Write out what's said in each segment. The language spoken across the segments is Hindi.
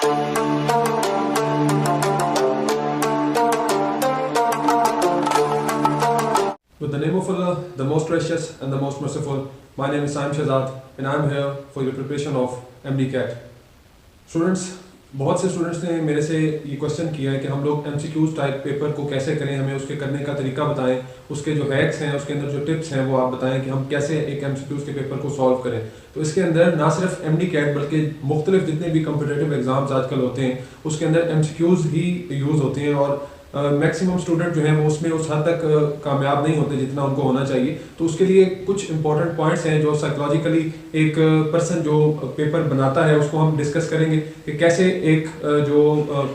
With the name of Allah, the most gracious and the most merciful, my name is Saim Shahzad and I am here for your preparation of MD-CAT. Students, बहुत से स्टूडेंट्स ने मेरे से ये क्वेश्चन किया है कि हम लोग MCQs टाइप पेपर को कैसे करें, हमें उसके करने का तरीका बताएं, उसके जो हैक्स हैं, उसके अंदर जो टिप्स हैं वो आप बताएं कि हम कैसे एक MCQs के पेपर को सॉल्व करें। तो इसके अंदर ना सिर्फ MD-CAT बल्कि मुख्तलिफ जितने भी कम्पिटेटिव एग्जाम्स आजकल होते हैं उसके अंदर MCQs ही यूज़ होते हैं और मैक्सिमम स्टूडेंट जो हैं वो उसमें उस हद तक कामयाब नहीं होते जितना उनको होना चाहिए। तो उसके लिए कुछ इंपॉर्टेंट पॉइंट्स हैं जो साइकोलॉजिकली एक पर्सन जो पेपर बनाता है उसको हम डिस्कस करेंगे कि कैसे एक जो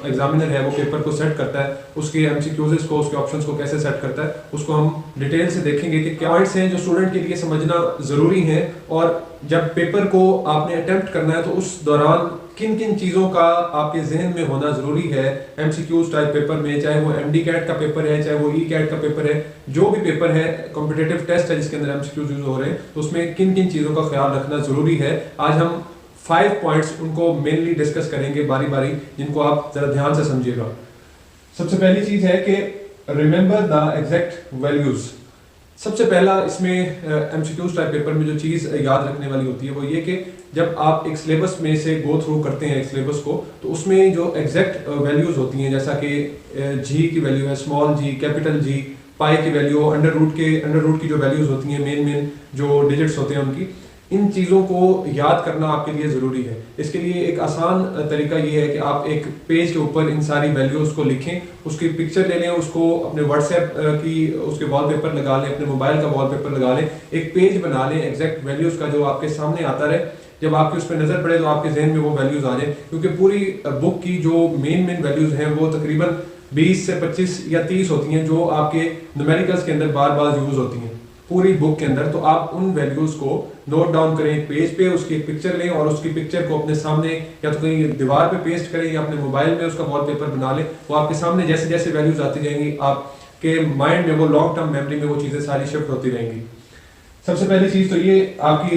एग्जामिनर है वो पेपर को सेट करता है, उसके MCQs को, उसके ऑप्शंस को कैसे सेट करता है, उसको हम डिटेल से देखेंगे कि क्या पॉइंट्स हैं जो स्टूडेंट के लिए समझना ज़रूरी है और जब पेपर को आपने अटेम्प्ट करना है तो उस दौरान किन किन चीज़ों का आपके जहन में होना ज़रूरी है MCQs टाइप पेपर में, चाहे वो MD-CAT का पेपर है, चाहे वो E-CAT का पेपर है, जो भी पेपर है कॉम्पिटिटिव टेस्ट है जिसके अंदर MCQs यूज हो रहे हैं, तो उसमें किन किन चीज़ों का ख्याल रखना ज़रूरी है। आज हम 5 पॉइंट्स उनको मेनली डिस्कस करेंगे बारी बारी, जिनको आप ज़रा ध्यान से समझिएगा। सबसे पहली चीज़ है कि रिमेंबर द एग्जैक्ट वैल्यूज़। सबसे पहला इसमें MCQs टाइप पेपर में जो चीज़ याद रखने वाली होती है वो ये कि जब आप एक सिलेबस में से गो थ्रू करते हैं एक सिलेबस को, तो उसमें जो एग्जैक्ट वैल्यूज़ होती हैं, जैसा कि जी की वैल्यू है, स्मॉल जी, कैपिटल जी, पाई की वैल्यू, अंडर रूट की जो वैल्यूज़ होती हैं, मेन जो डिजिट्स होते हैं उनकी, इन चीज़ों को याद करना आपके लिए ज़रूरी है। इसके लिए एक आसान तरीका ये है कि आप एक पेज के ऊपर इन सारी वैल्यूज़ को लिखें, उसकी पिक्चर ले लें, उसको अपने व्हाट्सएप की उसके वॉलपेपर लगा लें, अपने मोबाइल का वॉलपेपर लगा लें, एक पेज बना लें एग्जैक्ट वैल्यूज़ का जो आपके सामने आता रहे। जब आपकी उस पर नज़र पड़े तो आपके जहन में वो वैल्यूज़ आ जाए, क्योंकि पूरी बुक की जो मेन वैल्यूज़ हैं वो तकरीबन 20 से 25 या 30 होती हैं जो आपके न्यूमेरिकल्स के अंदर बार बार यूज़ होती हैं पूरी बुक के अंदर। तो आप उन वैल्यूज़ को नोट डाउन करें एक पेज पे, उसकी एक पिक्चर लें और उसकी पिक्चर को अपने सामने या तो कहीं दीवार पे पेस्ट करें या अपने मोबाइल में उसका वॉलपेपर बना लें। वो आपके सामने जैसे जैसे वैल्यूज़ आती जाएंगी आपके माइंड में, वो लॉन्ग टर्म मेमोरी में वो चीज़ें सारी शिफ्ट होती रहेंगी। सबसे पहली चीज़ तो ये आप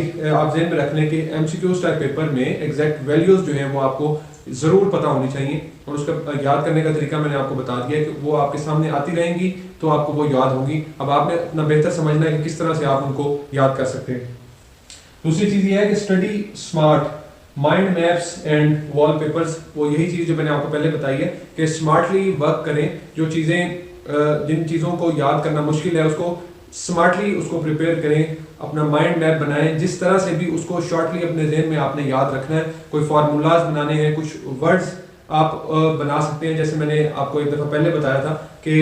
जहन में रख लें कि MCQs टाइप पेपर में एग्जैक्ट वैल्यूज़ जो हैं वो आपको ज़रूर पता होनी चाहिए और उसका याद करने का तरीका मैंने आपको बता दिया है कि वो आपके सामने आती रहेंगी तो आपको वो याद होंगी। अब आपने अपना बेहतर समझना है कि किस तरह से आप उनको याद कर सकते हैं। दूसरी चीज़ ये है कि study smart, mind maps and wallpapers. वो यही चीज़ जो मैंने आपको पहले बताई है कि स्मार्टली वर्क करें, जो चीज़ें जिन चीज़ों को याद करना मुश्किल है उसको स्मार्टली उसको प्रिपेयर करें, अपना माइंड मैप बनाएं, जिस तरह से भी उसको शॉर्टली अपने जहन में आपने याद रखना है। कोई फार्मूलाज बनाने हैं, कुछ वर्ड्स आप बना सकते हैं, जैसे मैंने आपको एक दफ़ा पहले बताया था कि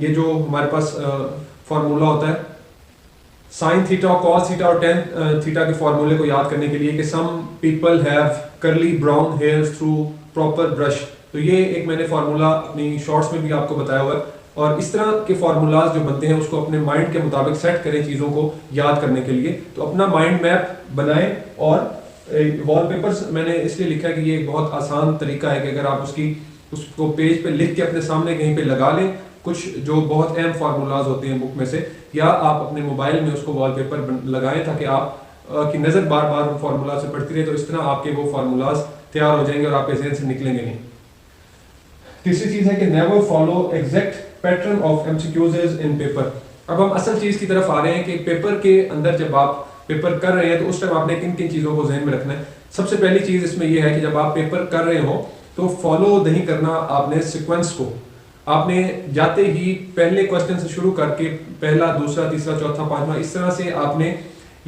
ये जो हमारे पास फार्मूला होता है साइन थीटा और कॉस थीटा और टेन थीटा के फार्मूले को याद करने के लिए कि some people have curly brown hairs through proper brush. तो ये एक मैंने फार्मूला अपनी शॉर्ट्स में भी आपको बताया हुआ है। और इस तरह के फार्मूलाज जो बनते हैं उसको अपने माइंड के मुताबिक सेट करें चीज़ों को याद करने के लिए। तो अपना माइंड मैप बनाएं और वॉलपेपर्स मैंने इसलिए लिखा है कि ये एक बहुत आसान तरीका है कि अगर आप उसको पेज पे लिख के अपने सामने कहीं पे लगा लें, कुछ जो बहुत अहम फार्मूलाज होते हैं बुक में से, या आप अपने मोबाइल में उसको वॉलपेपर लगाएं ताकि आप की नज़र बार बार उन फार्मूला से पड़ती रहे, तो इस तरह आपके वो फार्मूलाज तैयार हो जाएंगे और आपके जहन से निकलेंगे नहीं। तीसरी चीज़ है कि never follow exact pattern of MCQs in paper. अब हम असल चीज़ की तरफ आ रहे हैं कि पेपर के अंदर जब आप पेपर कर रहे हैं तो उस टाइम आपने किन किन चीज़ों को जहन में रखना है। सबसे पहली चीज़ इसमें यह है कि जब आप पेपर कर रहे हो तो फॉलो नहीं करना आपने सीक्वेंस को। आपने जाते ही पहले क्वेश्चन से शुरू करके पहला, दूसरा, तीसरा, चौथा, पांचवा, इस तरह से आपने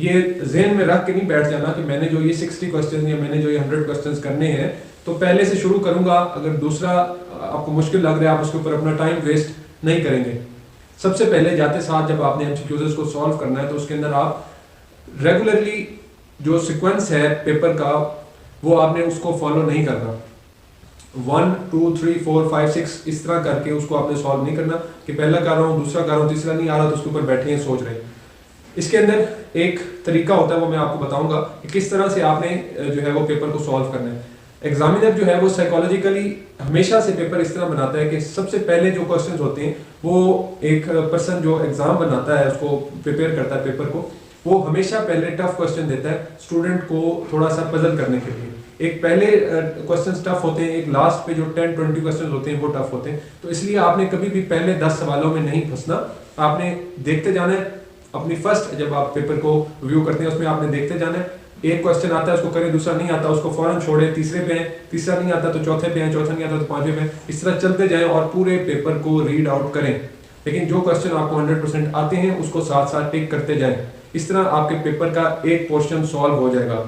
ये जहन में रख के नहीं बैठ जाना कि मैंने जो ये 60 क्वेश्चन या मैंने जो ये 100 क्वेश्चन करने हैं तो पहले से शुरू करूंगा। अगर दूसरा आपको मुश्किल लग रहा है आप उसके ऊपर अपना टाइम वेस्ट नहीं करेंगे। सबसे पहले जाते साथ जब आपने MCQs को सॉल्व करना है तो उसके अंदर आप रेगुलरली जो सीक्वेंस है पेपर का वो आपने उसको फॉलो नहीं करना। 1 2 3 4 5 6 इस तरह करके उसको आपने सॉल्व नहीं करना कि पहला कर रहा हूँ, दूसरा कर रहा हूँ, तीसरा नहीं आ रहा तो उसके ऊपर बैठे हैं सोच रहे हैं। इसके अंदर एक तरीका होता है वो मैं आपको बताऊंगा कि किस तरह से आपने जो है वो पेपर को सॉल्व करना है। एग्जामिनर जो है वो साइकोलॉजिकली हमेशा से पेपर इस तरह बनाता है कि सबसे पहले जो क्वेश्चंस होते हैं वो एक पर्सन जो एग्जाम बनाता है उसको प्रिपेयर करता है पेपर को, वो हमेशा पहले टफ क्वेश्चन देता है स्टूडेंट को थोड़ा सा पजल करने के लिए। एक पहले क्वेश्चन टफ होते हैं, एक लास्ट पे जो 10-20 क्वेश्चन होते हैं वो टफ होते हैं। तो इसलिए आपने कभी भी पहले 10 सवालों में नहीं फंसना, आपने देखते जाना है। अपनी फर्स्ट जब आप पेपर को रिव्यू करते हैं उसमें आपने देखते जाना है, एक क्वेश्चन आता है उसको करें, दूसरा नहीं आता उसको फौरन छोड़े, तीसरे पे हैं, तीसरा नहीं आता तो चौथे पे हैं, चौथा नहीं आता तो पांचवे पे हैं, इस तरह चलते जाएं और पूरे पेपर को रीड आउट करें। लेकिन जो क्वेश्चन आपको 100% आते हैं उसको साथ साथ टिक करते जाएं। इस तरह आपके पेपर का एक पोर्शन सॉल्व हो जाएगा।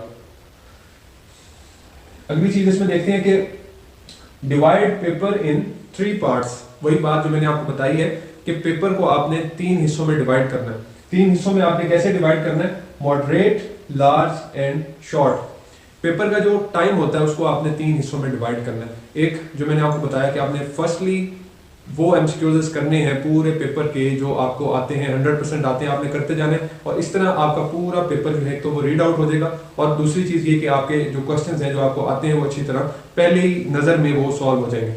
अगली चीज इसमें देखते हैं कि डिवाइड पेपर इन 3 पार्ट्स। वही बात जो मैंने आपको बताई है कि पेपर को आपने 3 हिस्सों में डिवाइड करना है। 3 हिस्सों में आपने कैसे डिवाइड करना है? Moderate, large and short. Paper का जो टाइम होता है उसको आपने 3 हिस्सों में डिवाइड करना है। एक जो मैंने आपको बताया कि आपने फर्स्टली वो एमसीक्यूज करने हैं पूरे पेपर के जो आपको आते हैं, 100% आते हैं, आपने करते जाने, और इस तरह आपका पूरा पेपर जो है तो वो रीड आउट हो जाएगा। और दूसरी चीज ये कि आपके जो क्वेश्चंस हैं जो आपको आते हैं वो अच्छी तरह पहले ही नजर में वो सॉल्व हो जाएंगे।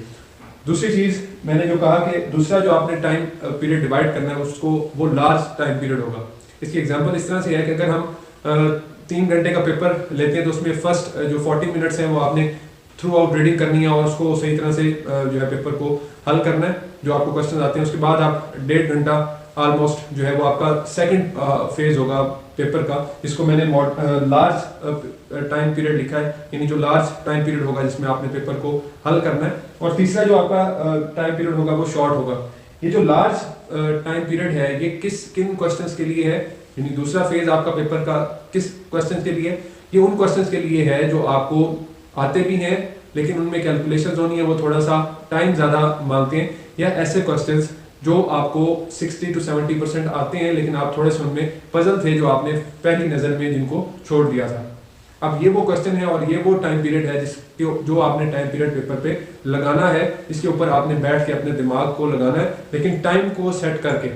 दूसरी चीज मैंने जो कहा कि दूसरा जो आपने टाइम पीरियड डिवाइड करना है उसको वो लार्ज टाइम पीरियड होगा। इसकी एग्जांपल इस तरह से है कि अगर हम 3 घंटे का पेपर लेते हैं तो उसमें फर्स्ट जो 40 मिनट्स हैं वो आपने थ्रू आउट रीडिंग करनी है और उसको सही तरह से जो है पेपर को हल करना है जो आपको क्वेश्चन आते हैं। उसके बाद आप 1.5 घंटा ऑलमोस्ट जो है वो आपका सेकंड फेज होगा पेपर का, जिसको मैंने लार्ज टाइम पीरियड लिखा है, यानी जो लार्ज टाइम पीरियड होगा जिसमें आपने पेपर को हल करना है। और तीसरा जो आपका टाइम पीरियड होगा वो शॉर्ट होगा। ये जो लार्ज टाइम पीरियड है ये किन क्वेश्चंस के लिए है, यानी दूसरा फेज आपका पेपर का किस क्वेश्चन के लिए? ये उन क्वेश्चन के लिए है जो आपको आते भी हैं लेकिन उनमें कैलकुलेशंस होनी है वो थोड़ा सा टाइम ज़्यादा मांगते हैं, या ऐसे क्वेश्चंस जो आपको 60 to 70% आते हैं लेकिन आप थोड़े से उनमें पजल थे जो आपने पहली नज़र में जिनको छोड़ दिया था। अब ये वो क्वेश्चन है और ये वो टाइम पीरियड है जिसके जो आपने टाइम पीरियड पेपर पे लगाना है, इसके ऊपर आपने बैठ के अपने दिमाग को लगाना है, लेकिन टाइम को सेट करके।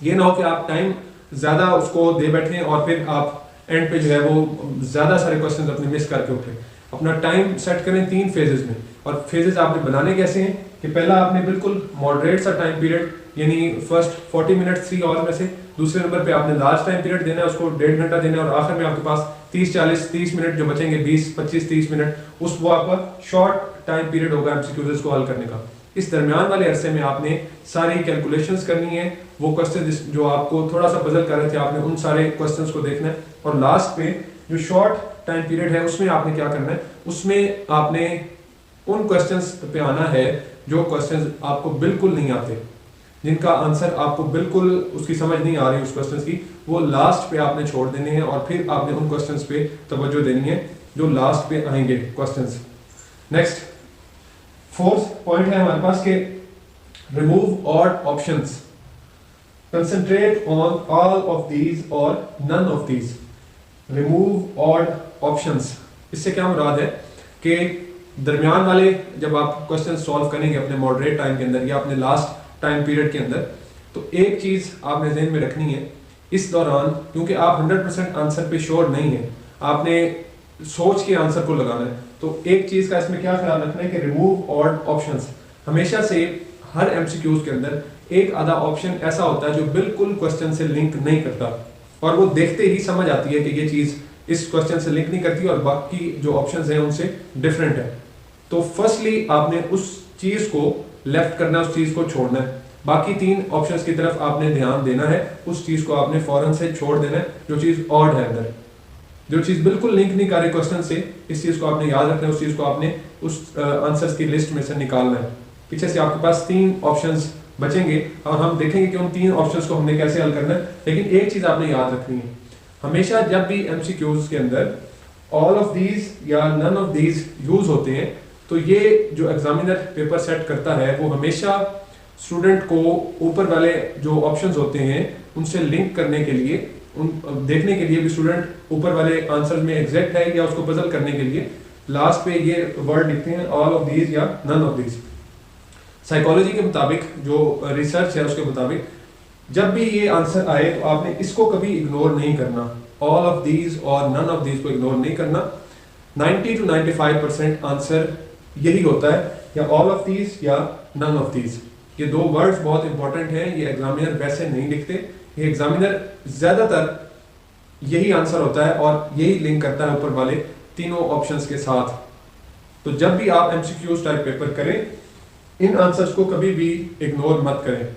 ये ना हो कि आप टाइम ज़्यादा उसको दे बैठें और फिर आप एंड पे जो है वो ज़्यादा सारे क्वेश्चन अपने मिस करके उठे। अपना टाइम सेट करें 3 फेजेस में, और फेजेस आपने बनाने कैसे हैं कि पहला आपने बिल्कुल मॉडरेट सा टाइम पीरियड यानी फर्स्ट 40 मिनट 3 आवर्स में से, दूसरे नंबर पे आपने लार्ज टाइम पीरियड देना है उसको 1.5 घंटा देना है, और आखिर में आपके पास 30-40-30 मिनट जो बचेंगे 20-25-30 मिनट उस वो आपका शॉर्ट टाइम पीरियड होगा एमसीक्यूज को हल करने का। इस दरमियान वाले अरसे में आपने सारी कैलकुलेशंस करनी है, वो क्वेश्चन जो आपको थोड़ा सा पजल कर रहे थे आपने उन सारे क्वेश्चंस को देखना है। और लास्ट में जो शॉर्ट टाइम पीरियड है उसमें आपने क्या करना है, उसमें आपने उन क्वेश्चंस पे आना है जो क्वेश्चंस आपको बिल्कुल नहीं आते, जिनका आंसर आपको बिल्कुल उसकी समझ नहीं आ रही उस क्वेश्चंस की, वो लास्ट पे आपने छोड़ देने हैं और फिर आपने उन क्वेश्चंस पे तवज्जो देनी है जो लास्ट पे आएंगे क्वेश्चंस। नेक्स्ट 4th पॉइंट है हमारे पास के remove odd options, concentrate on all of these और none of these. Remove odd options, इससे क्या मुराद है कि दरमियान वाले जब आप क्वेश्चन सॉल्व करेंगे अपने मॉडरेट टाइम के अंदर या अपने लास्ट टाइम पीरियड के अंदर, तो एक चीज आपने ध्यान में रखनी है इस दौरान, क्योंकि आप 100% आंसर पे श्योर नहीं है, आपने सोच के आंसर को लगाना है। तो एक चीज का इसमें क्या ख्याल रखना है कि रिमूव ऑड ऑप्शंस। हमेशा से हर एमसीक्यूज के अंदर एक आधा ऑप्शन ऐसा होता है जो बिल्कुल क्वेश्चन से लिंक नहीं करता, और वो देखते ही समझ आती है कि ये चीज इस क्वेश्चन से लिंक नहीं करती और बाकी जो ऑप्शंस हैं उनसे डिफरेंट है। तो फर्स्टली आपने उस चीज को लेफ्ट करना है, उस चीज को छोड़ना है, बाकी 3 ऑप्शंस की तरफ आपने ध्यान देना है, उस चीज को आपने फौरन से छोड़ देना है जो चीज ऑड है अंदर, जो चीज बिल्कुल लिंक नहीं कर रही क्वेश्चन से, इस चीज को आपने याद रखना है, उस चीज को आपने उस आंसर्स की लिस्ट में से निकालना है। पीछे से आपके पास 3 ऑप्शंस बचेंगे और हम देखेंगे कि उन 3 ऑप्शंस को हमने कैसे हल करना है। लेकिन एक चीज आपने याद रखनी है, हमेशा जब भी एमसीक्यूज के अंदर ऑल ऑफ दीज या नन ऑफ दीज यूज होते हैं तो ये जो एग्जामिनर पेपर सेट करता है वो हमेशा स्टूडेंट को ऊपर वाले जो ऑप्शंस होते हैं उनसे लिंक करने के लिए, उन देखने के लिए भी स्टूडेंट ऊपर वाले आंसर में एग्जैक्ट है या उसको पजल करने के लिए लास्ट पे ये वर्ड लिखते हैं ऑल ऑफ दीज या नन ऑफ दीज। साइकोलॉजी के मुताबिक जो रिसर्च है उसके मुताबिक जब भी ये आंसर आए तो आपने इसको कभी इग्नोर नहीं करना, ऑल ऑफ दीज और नन ऑफ दीज को इग्नोर नहीं करना। 90 to 95% आंसर यही होता है, या ऑल ऑफ दीज या नन ऑफ दीज। ये 2 वर्ड्स बहुत इंपॉर्टेंट हैं, ये एग्जामिनर वैसे नहीं लिखते, ये एग्जामिनर ज्यादातर यही आंसर होता है और यही लिंक करता है ऊपर वाले तीनों ऑप्शंस के साथ। तो जब भी आप एमसीक्यूज टाइप पेपर करें, इन आंसर्स को कभी भी इग्नोर मत करें।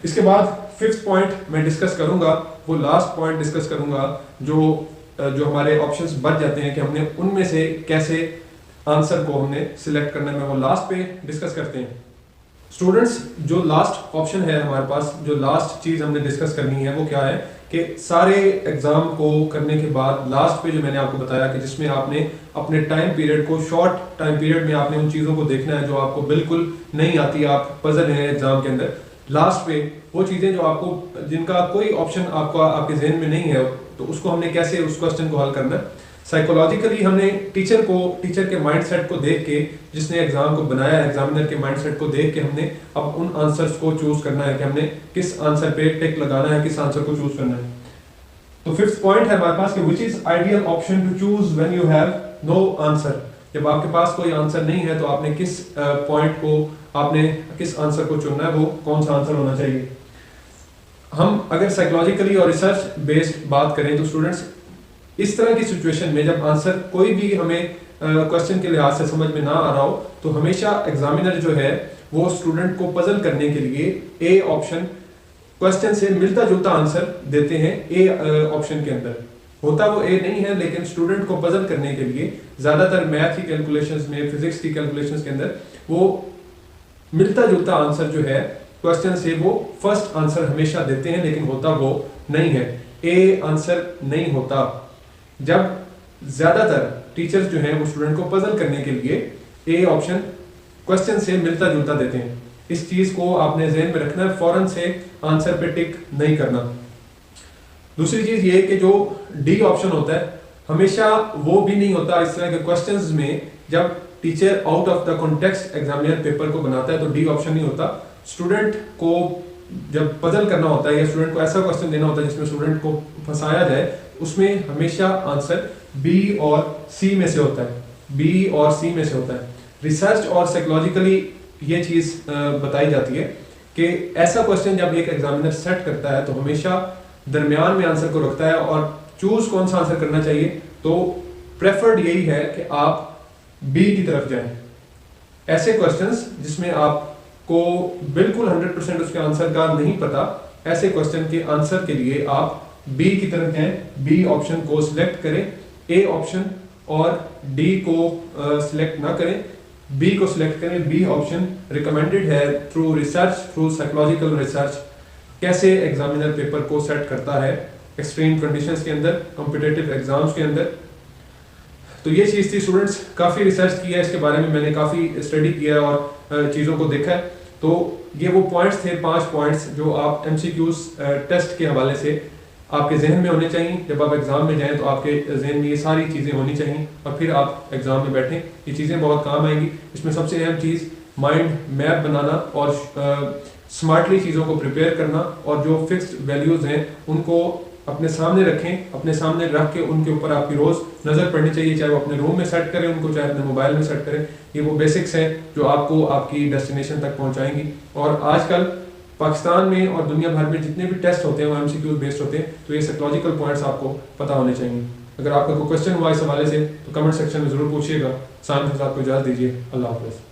इसके बाद फिफ्थ पॉइंट मैं डिस्कस करूंगा, वो लास्ट पॉइंट डिस्कस करूंगा, जो हमारे ऑप्शंस बच जाते हैं कि हमने उनमें से कैसे आंसर को हमने सिलेक्ट करना है, वो लास्ट पे डिस्कस करते हैं। स्टूडेंट्स, जो लास्ट ऑप्शन है हमारे पास, जो लास्ट चीज हमने डिस्कस करनी है वो क्या है कि सारे एग्जाम को करने के बाद लास्ट पे जो मैंने आपको बताया कि जिसमें आपने अपने टाइम पीरियड को, शॉर्ट टाइम पीरियड में आपने उन चीज़ों को देखना है जो आपको बिल्कुल नहीं आती, आप पजल हैं एग्जाम के अंदर। लास्ट पे वो चीज़ें जो आपको, जिनका कोई ऑप्शन आपका आपके जहन में नहीं है, तो उसको हमने कैसे उस क्वेश्चन को हल करना है। साइकोलॉजिकली हमने टीचर के माइंडसेट को देख के, जिसने एग्जाम को बनाया, एग्जामिनर के माइंडसेट को देख के हमने अब उन आंसर्स को चूज करना है कि हमने किस आंसर पे टिक लगाना है, किस आंसर को चूज करना है। तो फिफ्थ पॉइंट है हमारे पास कि which is ideal option to choose when you have no answer. जब आपके पास कोई आंसर नहीं है तो आपने किस पॉइंट को, आपने किस आंसर को चुनना है, वो कौन सा आंसर होना चाहिए। हम अगर साइकोलॉजिकली और रिसर्च बेस्ड बात करें तो स्टूडेंट्स, इस तरह की सिचुएशन में जब आंसर कोई भी हमें क्वेश्चन के लिहाज से समझ में ना आ रहा हो, तो हमेशा एग्जामिनर जो है वो स्टूडेंट को पजल करने के लिए ए ऑप्शन, क्वेश्चन से मिलता जुलता आंसर देते हैं ए ऑप्शन के अंदर। होता वो ए नहीं है, लेकिन स्टूडेंट को पजल करने के लिए ज्यादातर मैथ की कैलकुलेशंस में, फिजिक्स की कैलकुलेशंस के अंदर वो मिलता जुलता आंसर जो है क्वेश्चन से, वो फर्स्ट आंसर हमेशा देते हैं, लेकिन होता वो नहीं है, ए आंसर नहीं होता। जब ज्यादातर टीचर्स जो हैं वो स्टूडेंट को पजल करने के लिए ए ऑप्शन क्वेश्चन से मिलता जुलता देते हैं। इस चीज को आपने ज़हन में रखना है, फौरन से आंसर पे टिक नहीं करना। दूसरी चीज ये कि जो डी ऑप्शन होता है, हमेशा वो भी नहीं होता। इस तरह के क्वेश्चंस में जब teacher out of the context examiner paper को बनाता है तो डी ऑप्शन नहीं होता। स्टूडेंट को जब पजल करना होता है या स्टूडेंट को ऐसा क्वेश्चन देना होता है जिसमें स्टूडेंट को फंसाया जाए, उसमें हमेशा आंसर बी और सी में से होता है, बी और सी में से होता है। रिसर्च और साइकोलॉजिकली ये चीज बताई जाती है कि ऐसा क्वेश्चन जब एक एग्जामिनर सेट करता है तो हमेशा दरमियान में आंसर को रखता है, और चूज कौन सा आंसर करना चाहिए, तो प्रेफर्ड यही है कि आप बी की तरफ जाएं। ऐसे क्वेश्चंस जिसमें आपको बिल्कुल 100% उसके आंसर का नहीं पता, ऐसे क्वेश्चन के आंसर के लिए आप बी की तरफ जाएं, बी ऑप्शन को सिलेक्ट करें, ए ऑप्शन और डी को सिलेक्ट ना करें, बी को सिलेक्ट करें। बी ऑप्शन रिकमेंडेड है through research, through psychological research, कैसे एग्जामिनर पेपर को सेट करता है एक्सट्रीम कंडीशंस के अंदर, कॉम्पिटिटिव एग्जाम्स के अंदर। तो ये चीज़ थी स्टूडेंट्स, काफ़ी रिसर्च किया है इसके बारे में, मैंने काफ़ी स्टडी किया है और चीज़ों को देखा है। तो ये वो पॉइंट्स थे, 5 पॉइंट्स जो आप एमसीक्यूज टेस्ट के हवाले से आपके जहन में होने चाहिए। जब आप एग्जाम में जाएं तो आपके जहन में ये सारी चीज़ें होनी चाहिए, और फिर आप एग्जाम में बैठें, ये चीज़ें बहुत काम आएंगी। इसमें सबसे अहम चीज़ माइंड मैप बनाना और स्मार्टली चीज़ों को प्रिपेयर करना, और जो फिक्स्ड वैल्यूज़ हैं उनको अपने सामने रखें, अपने सामने रख के उनके ऊपर आपकी रोज़ नज़र पड़नी चाहिए, चाहे वो अपने रूम में सेट करें उनको, चाहे अपने मोबाइल में सेट करें। ये वो बेसिक्स हैं जो आपको आपकी डेस्टिनेशन तक पहुँचाएंगी। और आजकल पाकिस्तान में और दुनिया भर में जितने भी टेस्ट होते हैं वो एमसीक्यू बेस्ड होते हैं, तो ये साइकोलॉजिकल पॉइंट्स आपको पता होने चाहिए। अगर आपका कोई क्वेश्चन हुआ इस हवाले से तो कमेंट सेक्शन में ज़रूर पूछिएगा। साइम के साथ को इजाज़त दीजिए। अल्लाह हाफ़िज़।